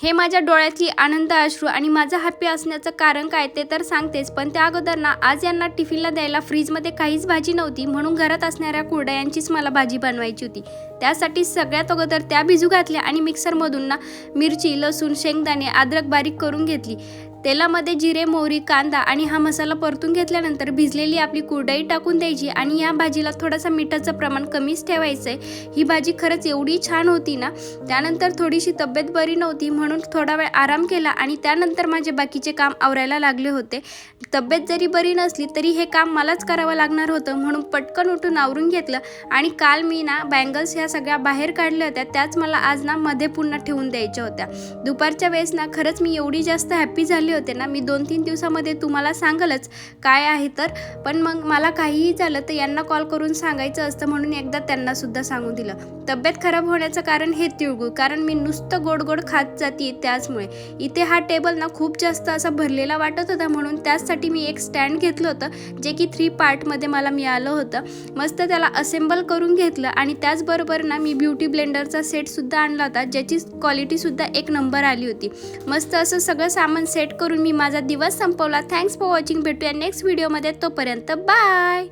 हे माझ्या डोळ्यातली आनंद अश्रू आणि माझं हॅपी असण्याचं कारण काय ते तर सांगतेच, पण त्या अगोदर ना आज यांना टिफिनला द्यायला फ्रीजमध्ये काहीच भाजी नव्हती, म्हणून घरात असणाऱ्या कुरडयांचीच मला भाजी बनवायची होती। त्यासाठी सगळ्यात अगोदर त्या भिजू घातल्या आणि मिक्सरमधून ना मिरची, लसूण, शेंगदाणे, अद्रक बारीक करून घेतली। तेलामध्ये जिरे, मोहरी, कांदा आणि हा मसाला परतून घेतल्यानंतर भिजलेली आपली कुरडई टाकून द्यायची आणि या भाजीला थोडासा मिठाचं प्रमाण कमीच ठेवायचं आहे। ही भाजी खरंच एवढी छान होती ना। त्यानंतर थोडीशी तब्येत बरी नव्हती म्हणून थोडा वेळ आराम केला आणि त्यानंतर माझे बाकीचे काम आवरायला लागले होते। तब्येत जरी बरी नसली तरी हे काम मलाच करावं लागणार होतं, म्हणून पटकन उठून आवरून घेतलं। आणि काल मी ना बँगल्स ह्या सगळ्या बाहेर काढल्या होत्या, त्याच मला आज ना मध्ये पुन्हा ठेवून द्यायच्या होत्या। दुपारच्या वेळेस ना खरंच मी एवढी जास्त हॅपी झाली होते ना, मी 2-3 दिवसामध्ये तुम्हाला सांगलच काय आहे तर, पण मग मला काहीही झालं तर यांना कॉल करून सांगायचं असतं, म्हणून एकदा त्यांना सुद्धा सांगून दिलं। तब्येत खराब होण्याचं कारण हे तिळगुळ, कारण मी नुसतं गोड गोड खात जाते त्याचमुळे। इथे हा टेबल ना खूप जास्त असा भरलेला वाटत होता, म्हणून त्यासाठी मी एक स्टँड घेतलं होतं जे की 3 पार्टमध्ये मला मिळालं होतं। मस्त त्याला असेंबल करून घेतलं आणि त्याचबरोबर ना मी ब्युटी ब्लेंडरचा सेटसुद्धा आणला होता, ज्याची क्वालिटीसुद्धा एक नंबर आली होती। मस्त असं सगळं सामान सेट करून मी माझा दिवस संपवला। Thanks for watching. भेटूया नेक्स्ट व्हिडिओमध्ये, तोपर्यंत बाय।